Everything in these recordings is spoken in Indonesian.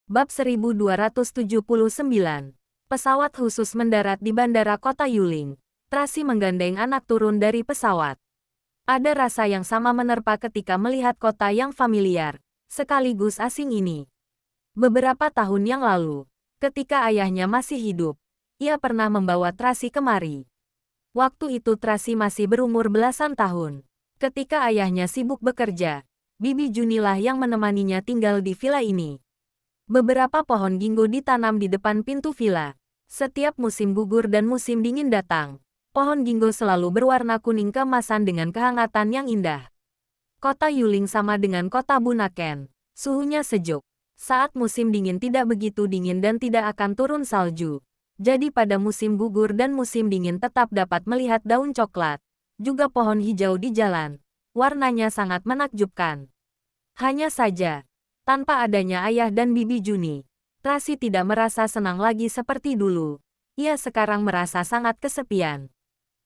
Bab 1279. Pesawat khusus mendarat di Bandara Kota Yuling. Tracy menggandeng anak turun dari pesawat. Ada rasa yang sama menerpa ketika melihat kota yang familiar, sekaligus asing ini. Beberapa tahun yang lalu, ketika ayahnya masih hidup, ia pernah membawa Tracy kemari. Waktu itu Tracy masih berumur belasan tahun. Ketika ayahnya sibuk bekerja, Bibi Junilah yang menemaninya tinggal di villa ini. Beberapa pohon ginkgo ditanam di depan pintu villa. Setiap musim gugur dan musim dingin datang, pohon ginkgo selalu berwarna kuning keemasan dengan kehangatan yang indah. Kota Yuling sama dengan kota Bunaken, suhunya sejuk. Saat musim dingin tidak begitu dingin dan tidak akan turun salju. Jadi pada musim gugur dan musim dingin tetap dapat melihat daun coklat, juga pohon hijau di jalan. Warnanya sangat menakjubkan. Hanya saja, tanpa adanya ayah dan Bibi Juni, Tracy tidak merasa senang lagi seperti dulu. Ia sekarang merasa sangat kesepian.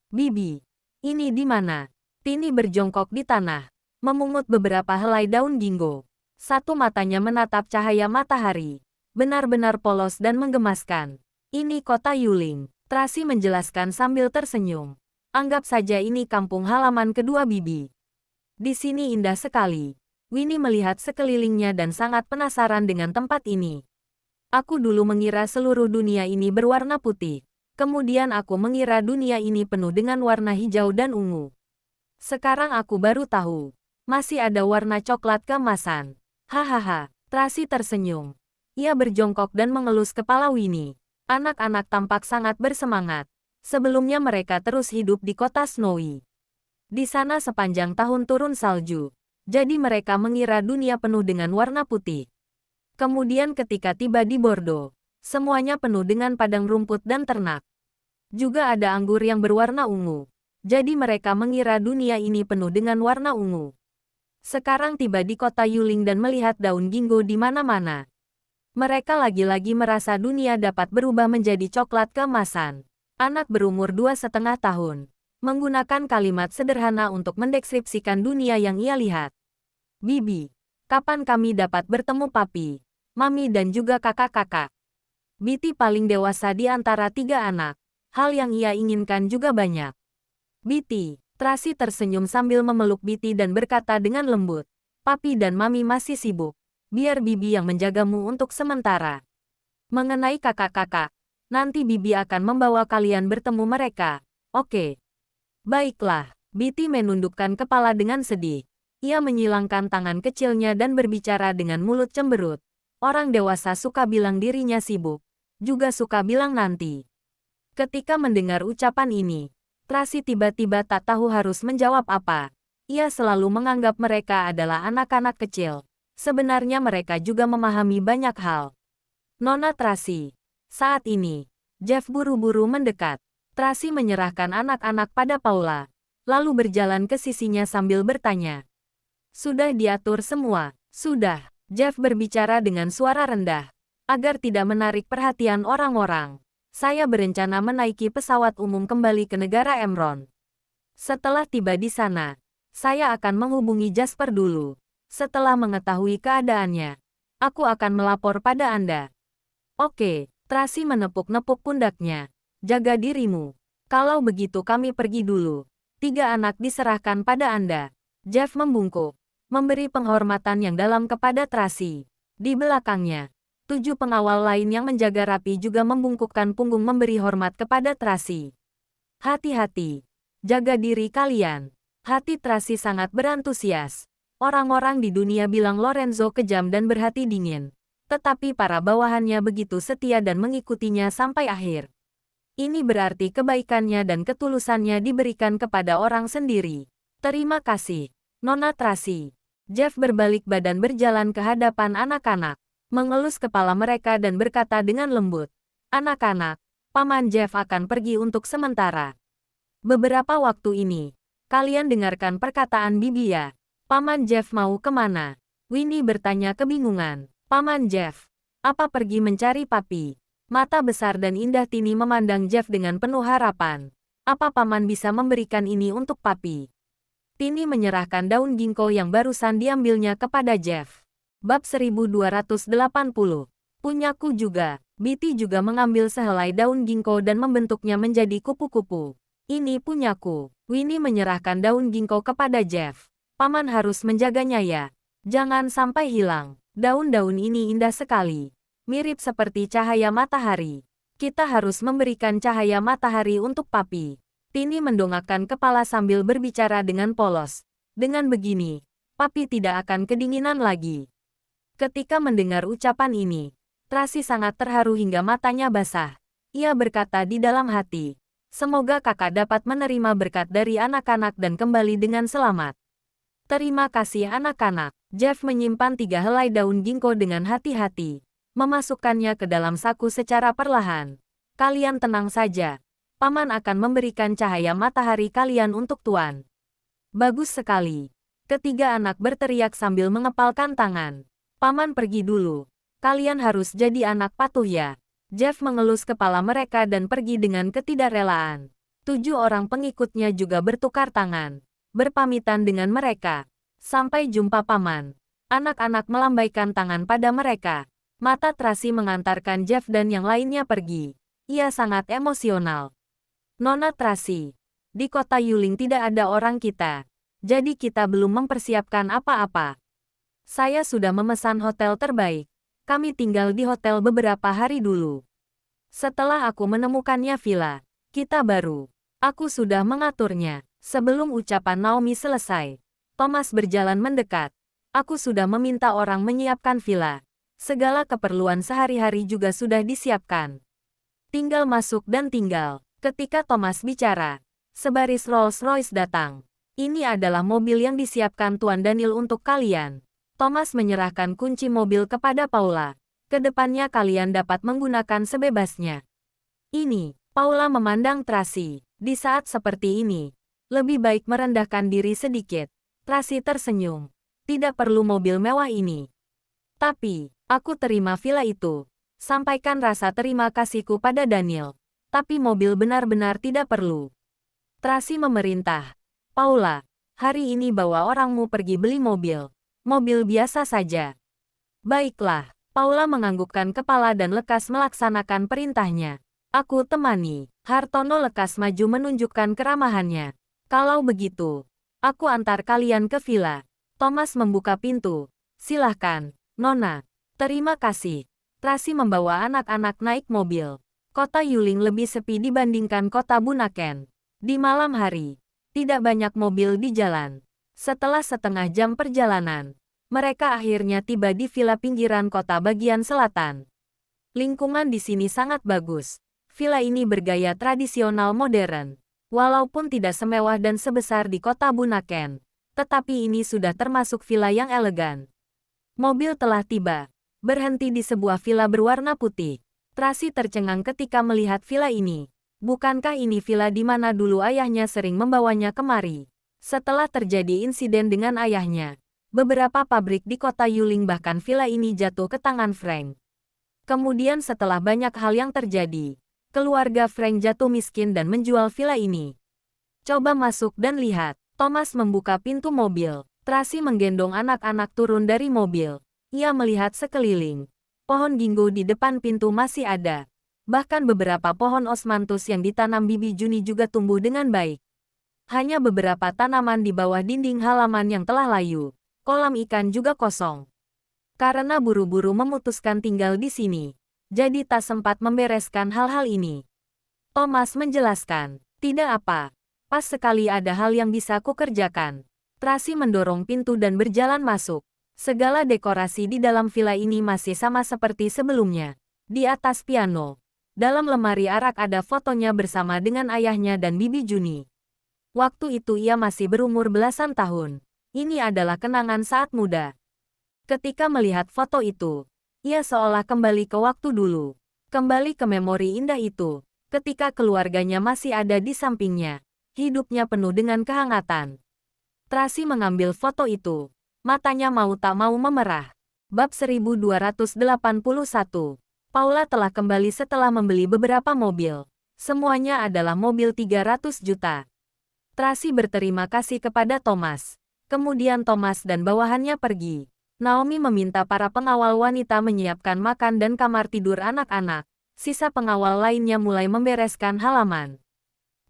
Bibi, ini di mana? Tini berjongkok di tanah, memungut beberapa helai daun ginkgo. Satu matanya menatap cahaya matahari, benar-benar polos dan menggemaskan. Ini kota Yuling, Tracy menjelaskan sambil tersenyum. Anggap saja ini kampung halaman kedua Bibi. Di sini indah sekali. Winnie melihat sekelilingnya dan sangat penasaran dengan tempat ini. Aku dulu mengira seluruh dunia ini berwarna putih. Kemudian aku mengira dunia ini penuh dengan warna hijau dan ungu. Sekarang aku baru tahu, masih ada warna coklat keemasan. Hahaha, Tracy tersenyum. Ia berjongkok dan mengelus kepala Winnie. Anak-anak tampak sangat bersemangat. Sebelumnya mereka terus hidup di kota Snowy. Di sana sepanjang tahun turun salju. Jadi mereka mengira dunia penuh dengan warna putih. Kemudian ketika tiba di Bordeaux, semuanya penuh dengan padang rumput dan ternak. Juga ada anggur yang berwarna ungu. Jadi mereka mengira dunia ini penuh dengan warna ungu. Sekarang tiba di kota Yuling dan melihat daun ginkgo di mana-mana. Mereka lagi-lagi merasa dunia dapat berubah menjadi coklat keemasan. Anak berumur 2,5 tahun, menggunakan kalimat sederhana untuk mendeskripsikan dunia yang ia lihat. Bibi, kapan kami dapat bertemu papi, mami dan juga kakak-kakak? Biti paling dewasa di antara 3 anak. Hal yang ia inginkan juga banyak. Biti, Tracy tersenyum sambil memeluk Biti dan berkata dengan lembut, papi dan mami masih sibuk. Biar Bibi yang menjagamu untuk sementara. Mengenai kakak-kakak, nanti Bibi akan membawa kalian bertemu mereka. Oke. Baiklah, Biti menundukkan kepala dengan sedih. Ia menyilangkan tangan kecilnya dan berbicara dengan mulut cemberut. Orang dewasa suka bilang dirinya sibuk, juga suka bilang nanti. Ketika mendengar ucapan ini, Tracy tiba-tiba tak tahu harus menjawab apa. Ia selalu menganggap mereka adalah anak-anak kecil. Sebenarnya mereka juga memahami banyak hal. Nona Tracy. Saat ini, Jeff buru-buru mendekat. Tracy menyerahkan anak-anak pada Paula, lalu berjalan ke sisinya sambil bertanya. Sudah diatur semua? Sudah. Jeff berbicara dengan suara rendah, agar tidak menarik perhatian orang-orang. Saya berencana menaiki pesawat umum kembali ke negara Emron. Setelah tiba di sana, saya akan menghubungi Jasper dulu. Setelah mengetahui keadaannya, aku akan melapor pada Anda. Oke, Tracy menepuk-nepuk pundaknya. Jaga dirimu. Kalau begitu kami pergi dulu. 3 anak diserahkan pada Anda. Jeff membungkuk, memberi penghormatan yang dalam kepada Tracy. Di belakangnya, 7 pengawal lain yang menjaga rapi juga membungkukkan punggung memberi hormat kepada Tracy. Hati-hati. Jaga diri kalian. Hati Tracy sangat berantusias. Orang-orang di dunia bilang Lorenzo kejam dan berhati dingin. Tetapi para bawahannya begitu setia dan mengikutinya sampai akhir. Ini berarti kebaikannya dan ketulusannya diberikan kepada orang sendiri. Terima kasih, Nona Tracy. Jeff berbalik badan berjalan ke hadapan anak-anak, mengelus kepala mereka dan berkata dengan lembut, anak-anak, Paman Jeff akan pergi untuk sementara. Beberapa waktu ini, kalian dengarkan perkataan Bibi ya. Paman Jeff mau kemana? Winnie bertanya kebingungan. Paman Jeff, apa pergi mencari papi? Mata besar dan indah Tini memandang Jeff dengan penuh harapan. Apa paman bisa memberikan ini untuk papi? Tini menyerahkan daun ginkgo yang barusan diambilnya kepada Jeff. Bab 1280. Punyaku juga. Biti juga mengambil sehelai daun ginkgo dan membentuknya menjadi kupu-kupu. Ini punyaku. Winnie menyerahkan daun ginkgo kepada Jeff. Paman harus menjaganya ya. Jangan sampai hilang. Daun-daun ini indah sekali. Mirip seperti cahaya matahari. Kita harus memberikan cahaya matahari untuk Papi. Tini mendongakkan kepala sambil berbicara dengan polos. Dengan begini, Papi tidak akan kedinginan lagi. Ketika mendengar ucapan ini, Tracy sangat terharu hingga matanya basah. Ia berkata di dalam hati, semoga kakak dapat menerima berkat dari anak-anak dan kembali dengan selamat. Terima kasih anak-anak. Jeff menyimpan 3 helai daun ginkgo dengan hati-hati. Memasukkannya ke dalam saku secara perlahan. Kalian tenang saja. Paman akan memberikan cahaya matahari kalian untuk Tuan. Bagus sekali. Ketiga anak berteriak sambil mengepalkan tangan. Paman pergi dulu. Kalian harus jadi anak patuh ya. Jeff mengelus kepala mereka dan pergi dengan ketidakrelaan. 7 orang pengikutnya juga bertukar tangan. Berpamitan dengan mereka. Sampai jumpa paman. Anak-anak melambaikan tangan pada mereka. Mata Tracy mengantarkan Jeff dan yang lainnya pergi. Ia sangat emosional. Nona Tracy. Di kota Yuling tidak ada orang kita. Jadi kita belum mempersiapkan apa-apa. Saya sudah memesan hotel terbaik. Kami tinggal di hotel beberapa hari dulu. Setelah aku menemukannya villa, kita baru. Aku sudah mengaturnya. Sebelum ucapan Naomi selesai, Thomas berjalan mendekat. Aku sudah meminta orang menyiapkan villa. Segala keperluan sehari-hari juga sudah disiapkan. Tinggal masuk dan tinggal. Ketika Thomas bicara, sebaris Rolls-Royce datang. Ini adalah mobil yang disiapkan Tuan Daniel untuk kalian. Thomas menyerahkan kunci mobil kepada Paula. Kedepannya kalian dapat menggunakan sebebasnya. Ini, Paula memandang Tracy. Di saat seperti ini, lebih baik merendahkan diri sedikit. Tracy tersenyum. Tidak perlu mobil mewah ini. Tapi, aku terima villa itu. Sampaikan rasa terima kasihku pada Daniel. Tapi mobil benar-benar tidak perlu. Tracy memerintah. Paula, hari ini bawa orangmu pergi beli mobil. Mobil biasa saja. Baiklah, Paula menganggukkan kepala dan lekas melaksanakan perintahnya. Aku temani. Hartono lekas maju menunjukkan keramahannya. Kalau begitu, aku antar kalian ke villa. Thomas membuka pintu. Silahkan, Nona. Terima kasih. Tracy membawa anak-anak naik mobil. Kota Yuling lebih sepi dibandingkan kota Bunaken. Di malam hari, tidak banyak mobil di jalan. Setelah setengah jam perjalanan, mereka akhirnya tiba di villa pinggiran kota bagian selatan. Lingkungan di sini sangat bagus. Villa ini bergaya tradisional modern. Walaupun tidak semewah dan sebesar di kota Bunaken, tetapi ini sudah termasuk villa yang elegan. Mobil telah tiba, berhenti di sebuah villa berwarna putih. Tracy tercengang ketika melihat villa ini. Bukankah ini villa di mana dulu ayahnya sering membawanya kemari? Setelah terjadi insiden dengan ayahnya, beberapa pabrik di kota Yuling bahkan villa ini jatuh ke tangan Frank. Kemudian setelah banyak hal yang terjadi, keluarga Frank jatuh miskin dan menjual villa ini. Coba masuk dan lihat. Thomas membuka pintu mobil. Tracy menggendong anak-anak turun dari mobil. Ia melihat sekeliling. Pohon ginkgo di depan pintu masih ada. Bahkan beberapa pohon osmanthus yang ditanam bibi Juni juga tumbuh dengan baik. Hanya beberapa tanaman di bawah dinding halaman yang telah layu. Kolam ikan juga kosong. Karena buru-buru memutuskan tinggal di sini, jadi tak sempat membereskan hal-hal ini. Thomas menjelaskan, tidak apa. Pas sekali ada hal yang bisa kukerjakan. Tracy mendorong pintu dan berjalan masuk. Segala dekorasi di dalam villa ini masih sama seperti sebelumnya. Di atas piano, dalam lemari arak ada fotonya bersama dengan ayahnya dan bibi Juni. Waktu itu ia masih berumur belasan tahun. Ini adalah kenangan saat muda. Ketika melihat foto itu, ia seolah kembali ke waktu dulu. Kembali ke memori indah itu, ketika keluarganya masih ada di sampingnya. Hidupnya penuh dengan kehangatan. Tracy mengambil foto itu. Matanya mau tak mau memerah. Bab 1281. Paula telah kembali setelah membeli beberapa mobil. Semuanya adalah mobil 300 juta. Tracy berterima kasih kepada Thomas. Kemudian Thomas dan bawahannya pergi. Naomi meminta para pengawal wanita menyiapkan makan dan kamar tidur anak-anak. Sisa pengawal lainnya mulai membereskan halaman.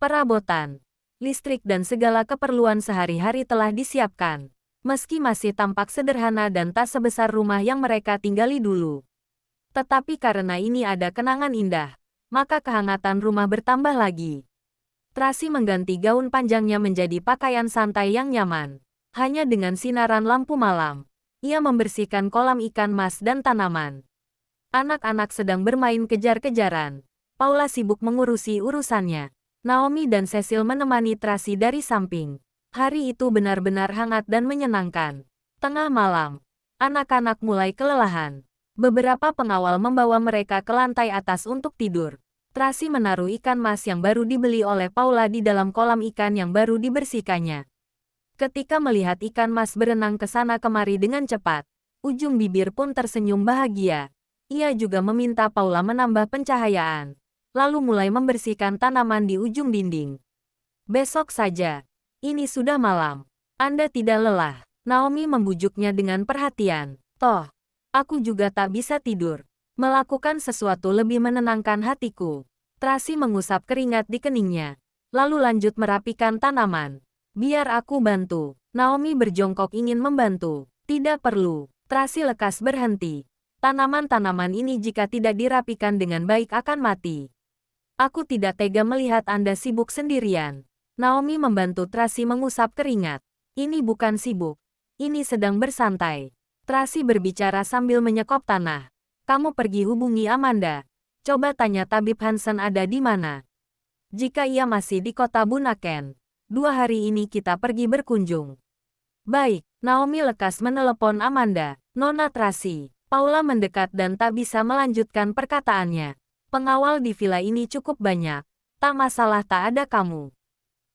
Perabotan, listrik dan segala keperluan sehari-hari telah disiapkan. Meski masih tampak sederhana dan tak sebesar rumah yang mereka tinggali dulu. Tetapi karena ini ada kenangan indah, maka kehangatan rumah bertambah lagi. Tracy mengganti gaun panjangnya menjadi pakaian santai yang nyaman. Hanya dengan sinaran lampu malam, ia membersihkan kolam ikan mas dan tanaman. Anak-anak sedang bermain kejar-kejaran. Paula sibuk mengurusi urusannya. Naomi dan Cecil menemani Tracy dari samping. Hari itu benar-benar hangat dan menyenangkan. Tengah malam, anak-anak mulai kelelahan. Beberapa pengawal membawa mereka ke lantai atas untuk tidur. Tracy menaruh ikan mas yang baru dibeli oleh Paula di dalam kolam ikan yang baru dibersihkannya. Ketika melihat ikan mas berenang ke sana kemari dengan cepat, ujung bibir pun tersenyum bahagia. Ia juga meminta Paula menambah pencahayaan, lalu mulai membersihkan tanaman di ujung dinding. Besok saja. Ini sudah malam. Anda tidak lelah. Naomi membujuknya dengan perhatian. Toh, aku juga tak bisa tidur. Melakukan sesuatu lebih menenangkan hatiku. Tracy mengusap keringat di keningnya, lalu lanjut merapikan tanaman. Biar aku bantu. Naomi berjongkok ingin membantu. Tidak perlu. Tracy lekas berhenti. Tanaman-tanaman ini jika tidak dirapikan dengan baik akan mati. Aku tidak tega melihat Anda sibuk sendirian. Naomi membantu Tracy mengusap keringat. Ini bukan sibuk. Ini sedang bersantai. Tracy berbicara sambil menyekop tanah. Kamu pergi hubungi Amanda. Coba tanya tabib Hansen ada di mana. Jika ia masih di kota Bunaken, 2 hari ini kita pergi berkunjung. Baik, Naomi lekas menelepon Amanda. Nona Tracy. Paula mendekat dan tak bisa melanjutkan perkataannya. Pengawal di villa ini cukup banyak. Tak masalah tak ada kamu.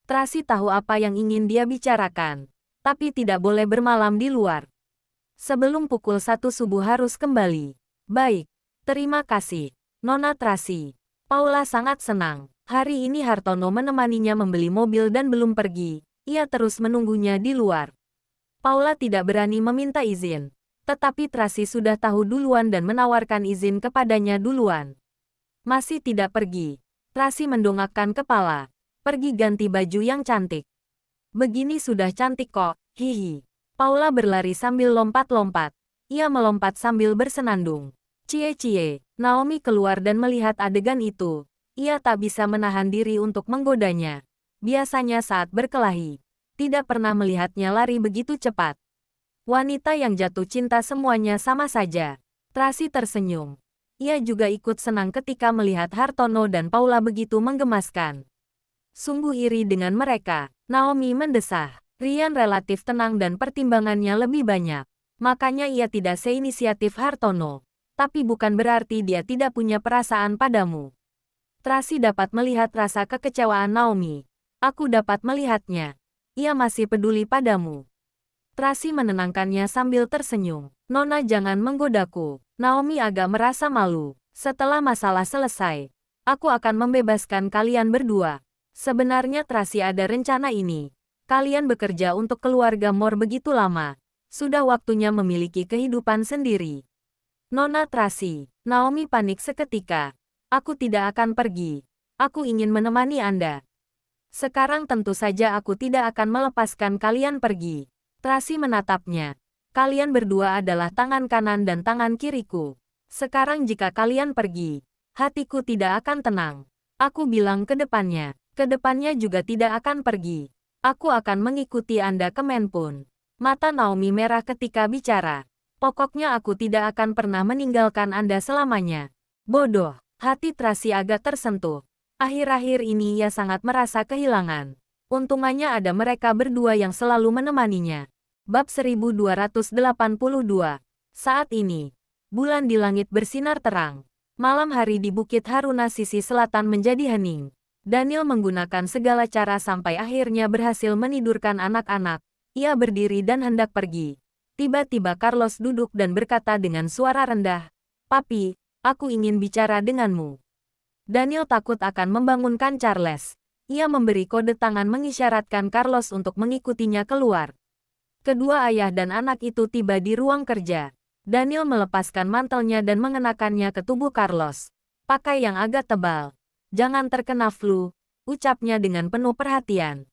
Tracy tahu apa yang ingin dia bicarakan. Tapi tidak boleh bermalam di luar. Sebelum pukul 1 subuh harus kembali. Baik, terima kasih, Nona Tracy. Paula sangat senang. Hari ini Hartono menemaninya membeli mobil dan belum pergi. Ia terus menunggunya di luar. Paula tidak berani meminta izin. Tetapi Tracy sudah tahu duluan dan menawarkan izin kepadanya duluan. Masih tidak pergi. Tracy mendongakkan kepala. Pergi ganti baju yang cantik. Begini sudah cantik kok, hihi. Paula berlari sambil lompat-lompat. Ia melompat sambil bersenandung. Cie-cie. Naomi keluar dan melihat adegan itu. Ia tak bisa menahan diri untuk menggodanya. Biasanya saat berkelahi, tidak pernah melihatnya lari begitu cepat. Wanita yang jatuh cinta semuanya sama saja. Tracy tersenyum. Ia juga ikut senang ketika melihat Hartono dan Paula begitu menggemaskan. Sungguh iri dengan mereka. Naomi mendesah. Ryan relatif tenang dan pertimbangannya lebih banyak. Makanya ia tidak seinisiatif Hartono. Tapi bukan berarti dia tidak punya perasaan padamu. Tracy dapat melihat rasa kekecewaan Naomi. Aku dapat melihatnya. Ia masih peduli padamu. Tracy menenangkannya sambil tersenyum. Nona jangan menggodaku. Naomi agak merasa malu. Setelah masalah selesai, aku akan membebaskan kalian berdua. Sebenarnya Tracy ada rencana ini. Kalian bekerja untuk keluarga Moore begitu lama. Sudah waktunya memiliki kehidupan sendiri. Nona Tracy. Naomi panik seketika. Aku tidak akan pergi. Aku ingin menemani Anda. Sekarang tentu saja aku tidak akan melepaskan kalian pergi. Tracy menatapnya. Kalian berdua adalah tangan kanan dan tangan kiriku. Sekarang jika kalian pergi, hatiku tidak akan tenang. Aku bilang ke depannya. Ke depannya juga tidak akan pergi. Aku akan mengikuti Anda ke Menpun. Mata Naomi merah ketika bicara. Pokoknya aku tidak akan pernah meninggalkan Anda selamanya. Bodoh. Hati Tracy agak tersentuh. Akhir-akhir ini ia sangat merasa kehilangan. Untungannya ada mereka berdua yang selalu menemaninya. Bab 1282. Saat ini, bulan di langit bersinar terang. Malam hari di Bukit Haruna sisi selatan menjadi hening. Daniel menggunakan segala cara sampai akhirnya berhasil menidurkan anak-anak. Ia berdiri dan hendak pergi. Tiba-tiba Carlos duduk dan berkata dengan suara rendah, "Papi, aku ingin bicara denganmu." Daniel takut akan membangunkan Charles. Ia memberi kode tangan mengisyaratkan Carlos untuk mengikutinya keluar. Kedua ayah dan anak itu tiba di ruang kerja. Daniel melepaskan mantelnya dan mengenakannya ke tubuh Carlos. Pakai yang agak tebal. Jangan terkena flu, ucapnya dengan penuh perhatian.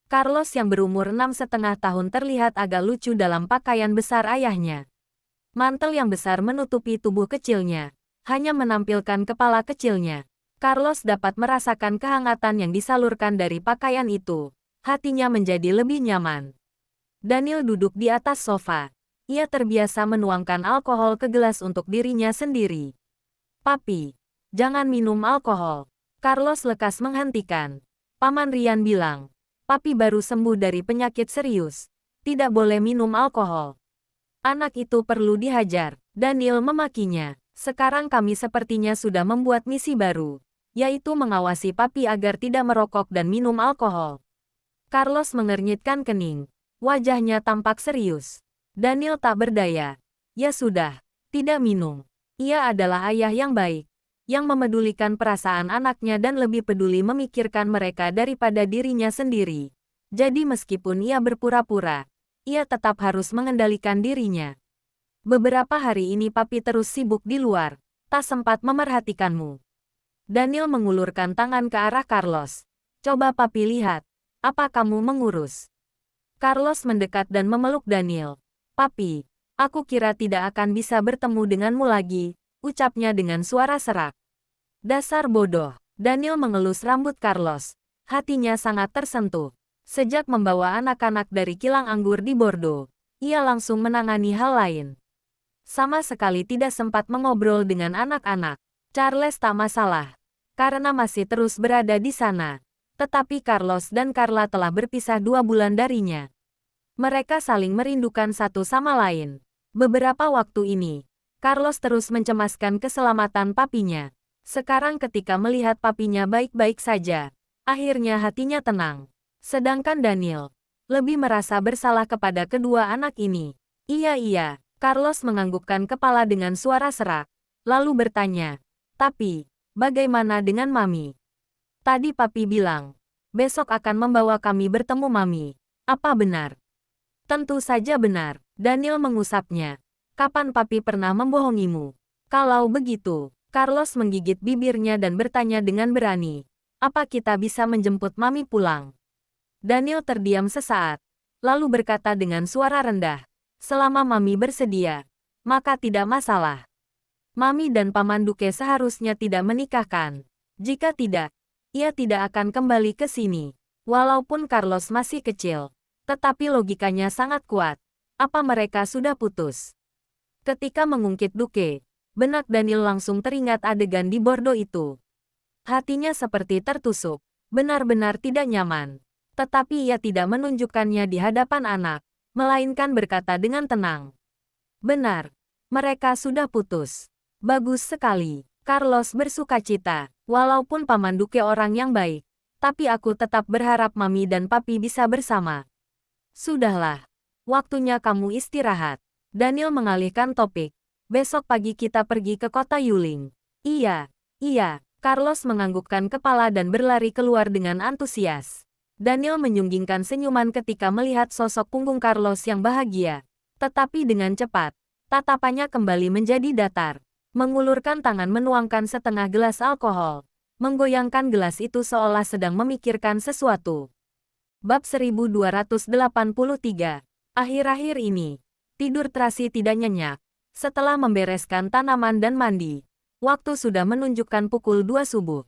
Carlos yang berumur 6,5 tahun terlihat agak lucu dalam pakaian besar ayahnya. Mantel yang besar menutupi tubuh kecilnya, hanya menampilkan kepala kecilnya. Carlos dapat merasakan kehangatan yang disalurkan dari pakaian itu. Hatinya menjadi lebih nyaman. Daniel duduk di atas sofa. Ia terbiasa menuangkan alkohol ke gelas untuk dirinya sendiri. Papi, jangan minum alkohol. Carlos lekas menghentikan. Paman Rian bilang, Papi baru sembuh dari penyakit serius. Tidak boleh minum alkohol. Anak itu perlu dihajar. Daniel memakinya. Sekarang kami sepertinya sudah membuat misi baru, yaitu mengawasi Papi agar tidak merokok dan minum alkohol. Carlos mengernyitkan kening. Wajahnya tampak serius. Daniel tak berdaya. Ya sudah, tidak minum. Ia adalah ayah yang baik, yang memedulikan perasaan anaknya dan lebih peduli memikirkan mereka daripada dirinya sendiri. Jadi meskipun ia berpura-pura, ia tetap harus mengendalikan dirinya. Beberapa hari ini Papi terus sibuk di luar, tak sempat memerhatikanmu. Daniel mengulurkan tangan ke arah Carlos. Coba Papi lihat, apa kamu mengurus? Carlos mendekat dan memeluk Daniel. Papi, aku kira tidak akan bisa bertemu denganmu lagi, ucapnya dengan suara serak. Dasar bodoh. Daniel mengelus rambut Carlos. Hatinya sangat tersentuh. Sejak membawa anak-anak dari kilang anggur di Bordeaux, ia langsung menangani hal lain. Sama sekali tidak sempat mengobrol dengan anak-anak. Charles tak masalah, karena masih terus berada di sana. Tetapi Carlos dan Carla telah berpisah 2 bulan darinya. Mereka saling merindukan satu sama lain. Beberapa waktu ini, Carlos terus mencemaskan keselamatan papinya. Sekarang ketika melihat papinya baik-baik saja, akhirnya hatinya tenang. Sedangkan Daniel lebih merasa bersalah kepada kedua anak ini. Iya, Carlos menganggukkan kepala dengan suara serak, lalu bertanya, tapi, bagaimana dengan Mami? Tadi Papi bilang, besok akan membawa kami bertemu Mami. Apa benar? Tentu saja benar. Daniel mengusapnya. Kapan Papi pernah membohongimu? Kalau begitu, Carlos menggigit bibirnya dan bertanya dengan berani. Apa kita bisa menjemput Mami pulang? Daniel terdiam sesaat, lalu berkata dengan suara rendah. Selama Mami bersedia, maka tidak masalah. Mami dan Paman Duke seharusnya tidak menikahkan. Jika tidak, ia tidak akan kembali ke sini. Walaupun Carlos masih kecil, tetapi logikanya sangat kuat. Apa mereka sudah putus? Ketika mengungkit Duke, benak Daniel langsung teringat adegan di Bordeaux itu. Hatinya seperti tertusuk, benar-benar tidak nyaman. Tetapi ia tidak menunjukkannya di hadapan anak, melainkan berkata dengan tenang. Benar, mereka sudah putus. Bagus sekali. Carlos bersukacita, walaupun Paman Duke orang yang baik, tapi aku tetap berharap Mami dan Papi bisa bersama. Sudahlah, waktunya kamu istirahat. Daniel mengalihkan topik. Besok pagi kita pergi ke kota Yuling. Iya. Carlos menganggukkan kepala dan berlari keluar dengan antusias. Daniel menyunggingkan senyuman ketika melihat sosok punggung Carlos yang bahagia. Tetapi dengan cepat, tatapannya kembali menjadi datar. Mengulurkan tangan menuangkan setengah gelas alkohol. Menggoyangkan gelas itu seolah sedang memikirkan sesuatu. Bab 1283. Akhir-akhir ini, tidur Tracy tidak nyenyak. Setelah membereskan tanaman dan mandi, waktu sudah menunjukkan pukul 2 subuh.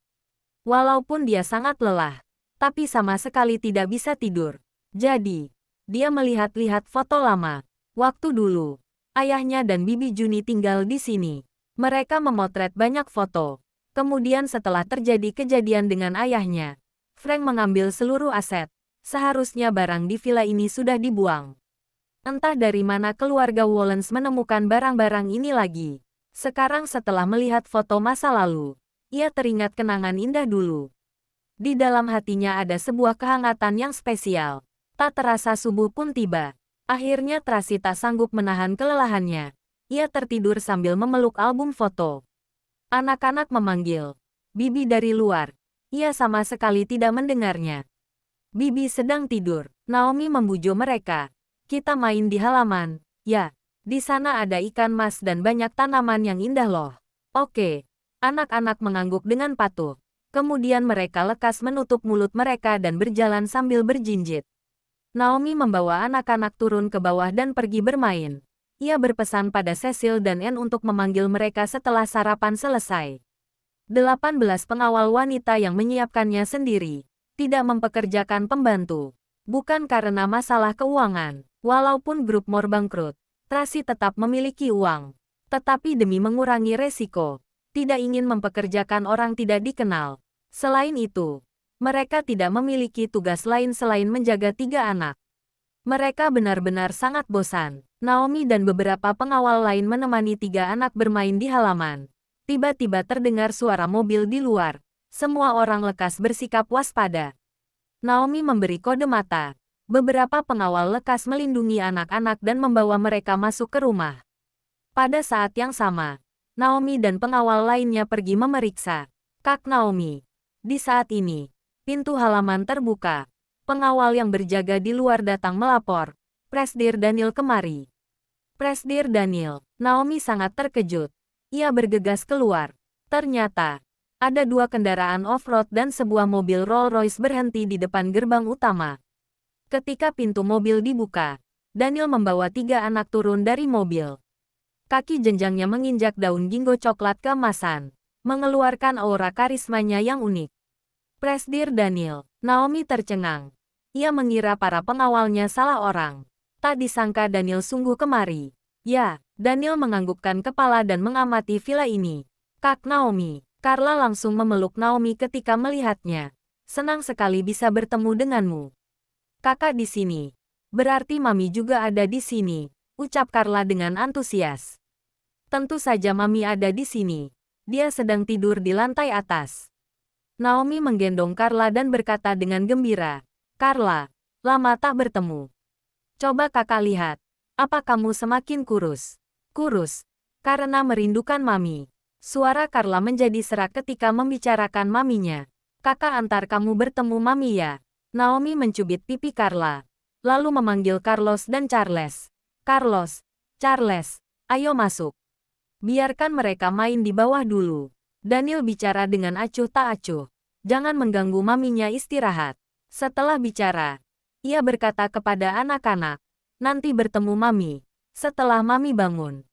Walaupun dia sangat lelah, tapi sama sekali tidak bisa tidur. Jadi, dia melihat-lihat foto lama. Waktu dulu, ayahnya dan Bibi Juni tinggal di sini. Mereka memotret banyak foto. Kemudian setelah terjadi kejadian dengan ayahnya, Frank mengambil seluruh aset. Seharusnya barang di villa ini sudah dibuang. Entah dari mana keluarga Wollens menemukan barang-barang ini lagi. Sekarang setelah melihat foto masa lalu, ia teringat kenangan indah dulu. Di dalam hatinya ada sebuah kehangatan yang spesial. Tak terasa subuh pun tiba. Akhirnya Tracy tak sanggup menahan kelelahannya. Ia tertidur sambil memeluk album foto. Anak-anak memanggil Bibi dari luar. Ia sama sekali tidak mendengarnya. Bibi sedang tidur. Naomi membujuk mereka. Kita main di halaman. Ya, di sana ada ikan mas dan banyak tanaman yang indah loh. Oke. Anak-anak mengangguk dengan patuh. Kemudian mereka lekas menutup mulut mereka dan berjalan sambil berjinjit. Naomi membawa anak-anak turun ke bawah dan pergi bermain. Ia berpesan pada Cecil dan Anne untuk memanggil mereka setelah sarapan selesai. 18 pengawal wanita yang menyiapkannya sendiri. Tidak mempekerjakan pembantu. Bukan karena masalah keuangan. Walaupun grup Moore bangkrut, Tracy tetap memiliki uang. Tetapi demi mengurangi resiko, tidak ingin mempekerjakan orang tidak dikenal. Selain itu, mereka tidak memiliki tugas lain selain menjaga 3 anak. Mereka benar-benar sangat bosan. Naomi dan beberapa pengawal lain menemani 3 anak bermain di halaman. Tiba-tiba terdengar suara mobil di luar. Semua orang lekas bersikap waspada. Naomi memberi kode mata. Beberapa pengawal lekas melindungi anak-anak dan membawa mereka masuk ke rumah. Pada saat yang sama, Naomi dan pengawal lainnya pergi memeriksa Kak Naomi. Di saat ini, pintu halaman terbuka. Pengawal yang berjaga di luar datang melapor. Presdir Daniel kemari. Presdir Daniel. Naomi sangat terkejut. Ia bergegas keluar. Ternyata, ada 2 kendaraan off-road dan sebuah mobil Rolls-Royce berhenti di depan gerbang utama. Ketika pintu mobil dibuka, Daniel membawa 3 anak turun dari mobil. Kaki jenjangnya menginjak daun ginkgo coklat keemasan, mengeluarkan aura karismanya yang unik. Presdir Daniel. Naomi tercengang. Ia mengira para pengawalnya salah orang. Tak disangka Daniel sungguh kemari. Ya, Daniel menganggukkan kepala dan mengamati villa ini. Kak Naomi. Carla langsung memeluk Naomi ketika melihatnya. Senang sekali bisa bertemu denganmu. Kakak di sini. Berarti Mami juga ada di sini, ucap Carla dengan antusias. Tentu saja Mami ada di sini. Dia sedang tidur di lantai atas. Naomi menggendong Carla dan berkata dengan gembira, Carla, lama tak bertemu. Coba kakak lihat, apa kamu semakin kurus? Kurus, karena merindukan Mami. Suara Carla menjadi serak ketika membicarakan maminya. Kakak antar kamu bertemu Mami ya. Naomi mencubit pipi Carla, lalu memanggil Carlos dan Charles. Carlos, Charles, ayo masuk. Biarkan mereka main di bawah dulu. Daniel bicara dengan acuh tak acuh. Jangan mengganggu maminya istirahat. Setelah bicara, ia berkata kepada anak-anak, nanti bertemu Mami, setelah Mami bangun.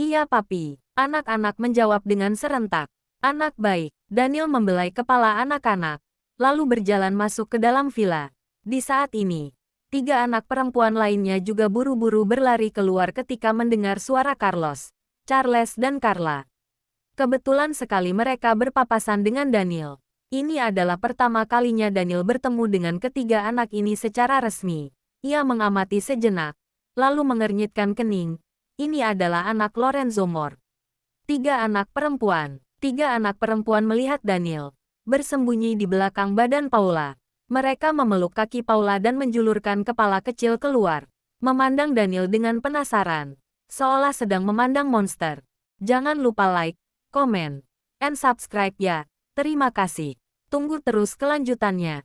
Iya papi, anak-anak menjawab dengan serentak. Anak baik, Daniel membelai kepala anak-anak, lalu berjalan masuk ke dalam villa. Di saat ini, 3 anak perempuan lainnya juga buru-buru berlari keluar ketika mendengar suara Carlos, Charles dan Carla. Kebetulan sekali mereka berpapasan dengan Daniel. Ini adalah pertama kalinya Daniel bertemu dengan ketiga anak ini secara resmi. Ia mengamati sejenak, lalu mengernyitkan kening. Ini adalah anak Lorenzo Moore. 3 anak perempuan. 3 anak perempuan melihat Daniel, bersembunyi di belakang badan Paula. Mereka memeluk kaki Paula dan menjulurkan kepala kecil keluar, memandang Daniel dengan penasaran, seolah sedang memandang monster. Jangan lupa like, komen, and subscribe ya. Terima kasih. Tunggu terus kelanjutannya.